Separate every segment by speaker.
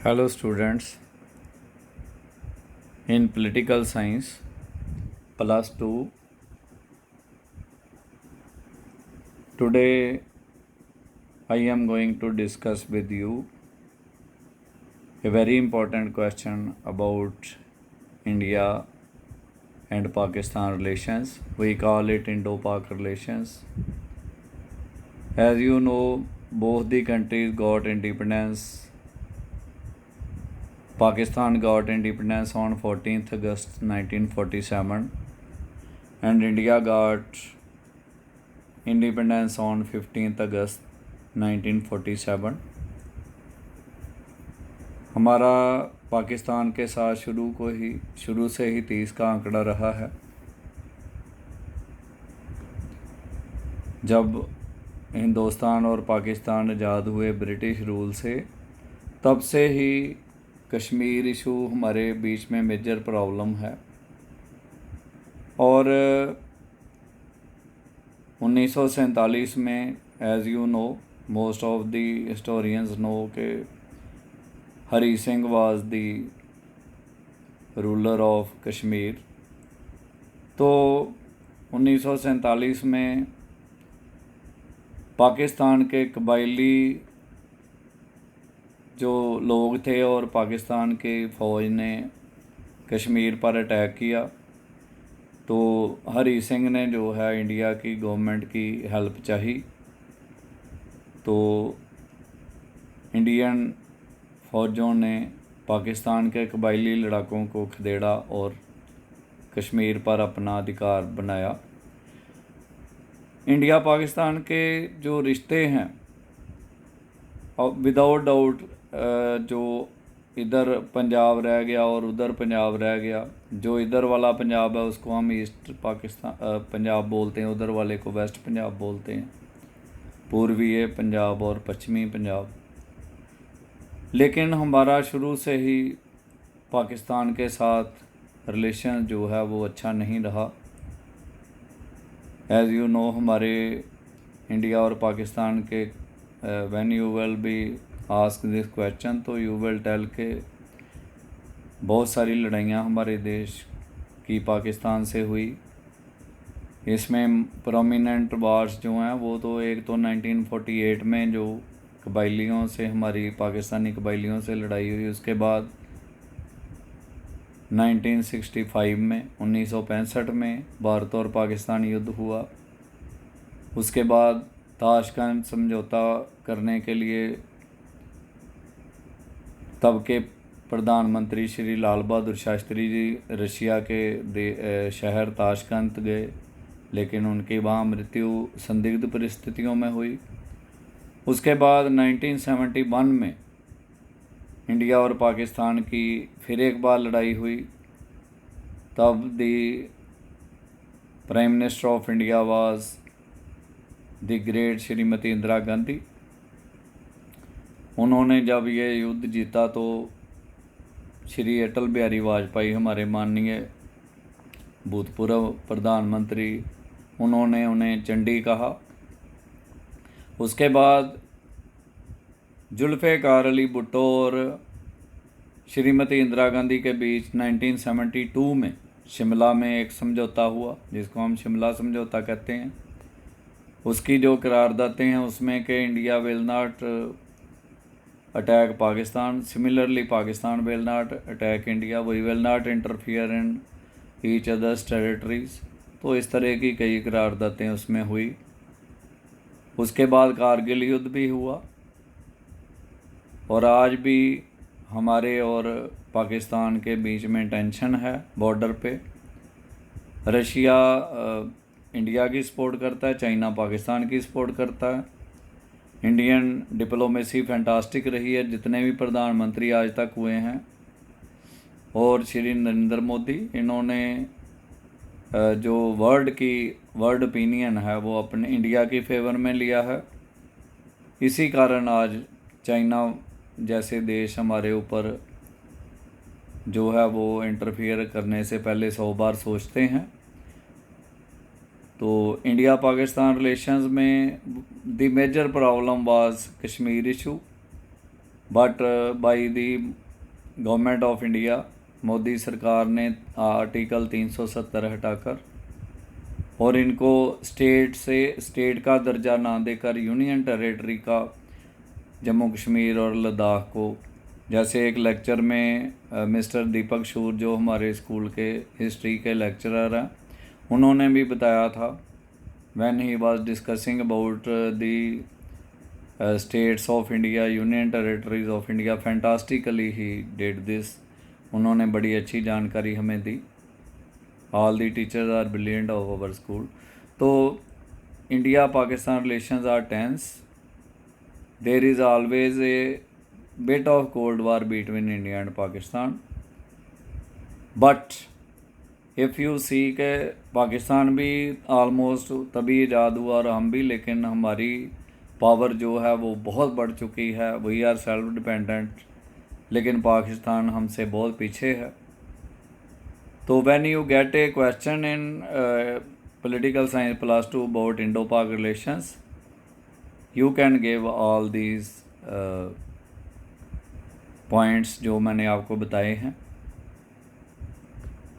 Speaker 1: Hello students, in political science plus 2 today I am going to discuss with you a very important question about India and Pakistan relations. We call it Indo-Pak relations. As you know, both the countries got independence. Pakistan got independence on 14th August 1947 and India got independence on 15th अगस्त 1947। हमारा पाकिस्तान के साथ शुरू से ही 30 का आंकड़ा रहा है। जब हिंदुस्तान और पाकिस्तान आज़ाद हुए ब्रिटिश रूल से, तब से ही कश्मीर इशू हमारे बीच में मेजर प्रॉब्लम है। और 1947 में, as you know, most of the historians know के Hari Singh was the ruler of Kashmir. तो 1947 में पाकिस्तान के कबायली जो लोग थे और पाकिस्तान के फ़ौज ने कश्मीर पर अटैक किया, तो हरी सिंह ने जो है इंडिया की गवर्नमेंट की हेल्प चाही। तो इंडियन फ़ौजों ने पाकिस्तान के कबायली लड़ाकों को खदेड़ा और कश्मीर पर अपना अधिकार बनाया। इंडिया पाकिस्तान के जो रिश्ते हैं, और विदाउट डाउट जो इधर पंजाब रह गया और उधर पंजाब रह गया, जो इधर वाला पंजाब है उसको हम ईस्ट पाकिस्तान पंजाब बोलते हैं, उधर वाले को वेस्ट पंजाब बोलते हैं, पूर्वी पंजाब और पश्चिमी पंजाब। लेकिन हमारा शुरू से ही पाकिस्तान के साथ रिलेशन जो है वो अच्छा नहीं रहा। एज़ यू नो, हमारे इंडिया और पाकिस्तान के when you will be ask this question, तो यू विल टेल के बहुत सारी लड़ाइयाँ हमारे देश की पाकिस्तान से हुई। इसमें प्रोमिनेंट वार्स जो हैं वो तो एक तो 1948 में जो कबायलियों से, हमारी पाकिस्तानी कबायलियों से लड़ाई हुई, उसके बाद 1965 में 1965 में भारत और पाकिस्तान युद्ध हुआ। उसके बाद ताशकंद समझौता करने के लिए तब के प्रधानमंत्री श्री लाल बहादुर शास्त्री जी रशिया के शहर ताशकंद गए, लेकिन उनकी वहाँ मृत्यु संदिग्ध परिस्थितियों में हुई। उसके बाद 1971 में इंडिया और पाकिस्तान की फिर एक बार लड़ाई हुई। तब the prime minister of India was the great Shrimati Indira Gandhi. उन्होंने जब ये युद्ध जीता तो श्री अटल बिहारी वाजपेयी, हमारे माननीय भूतपूर्व प्रधानमंत्री, उन्होंने उन्हें चंडी कहा। उसके बाद जुल्फ़िकार अली भुट्टो और श्रीमती इंदिरा गांधी के बीच 1972 में शिमला में एक समझौता हुआ, जिसको हम शिमला समझौता कहते हैं। उसकी जो करारदादें हैं उसमें कि India will not attack Pakistan, similarly Pakistan will not attack India, we will not interfere in each others territories. तो इस तरह की कई करारदादें उसमें हुई। उसके बाद कारगिल युद्ध भी हुआ, और आज भी हमारे और पाकिस्तान के बीच में टेंशन है बॉर्डर पे। रशिया इंडिया की सपोर्ट करता है, चाइना पाकिस्तान की सपोर्ट करता है। इंडियन डिप्लोमेसी फैंटास्टिक रही है, जितने भी प्रधानमंत्री आज तक हुए हैं। और श्री नरेंद्र मोदी, इन्होंने जो वर्ल्ड ओपिनियन है वो अपने इंडिया की फेवर में लिया है। इसी कारण आज चाइना जैसे देश हमारे ऊपर जो है वो इंटरफियर करने से पहले 100 बार सोचते हैं। तो इंडिया पाकिस्तान रिलेशंस में the major problem was Kashmir issue. But by the government of India, Modi सरकार ने आर्टिकल 370 हटाकर और इनको स्टेट का दर्जा ना देकर यूनियन टेरिटरी का जम्मू कश्मीर और लद्दाख को, जैसे एक लेक्चर में मिस्टर दीपक शूर जो हमारे स्कूल के हिस्ट्री के लेक्चरर हैं, उन्होंने भी बताया था when he was discussing about the states of India, union territories of India, fantastically he did this. उन्होंने बड़ी अच्छी जानकारी हमें दी। All the teachers are brilliant of our school. तो India Pakistan relations are tense. There is always a bit of cold war between India and Pakistan, but if you see के पाकिस्तान भी almost तभी ईजाद हुआ और हम भी, लेकिन हमारी पावर जो है वो बहुत बढ़ चुकी है। वी आर सेल्फ डिपेंडेंट, लेकिन पाकिस्तान हमसे बहुत पीछे है। तो when you get a question in political science +2 about Indo Pak relations, you can give all these points जो मैंने आपको बताए हैं।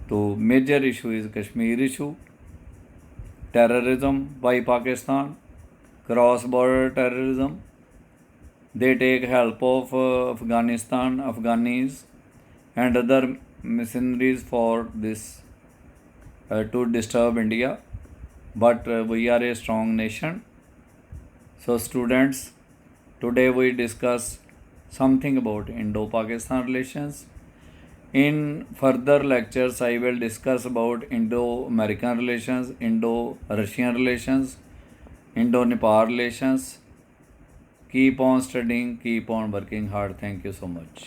Speaker 1: तो major issue is Kashmir issue, terrorism by Pakistan, cross border terrorism, they take help of Afghanistan, Afghanis and other mercenaries for this to disturb India, but we are a strong nation. So students, today we discuss something about Indo-Pakistan relations. In further lectures I will discuss about Indo-American relations, Indo-Russian relations, Indo-Nepal relations. Keep on studying, keep on working hard. Thank you so much.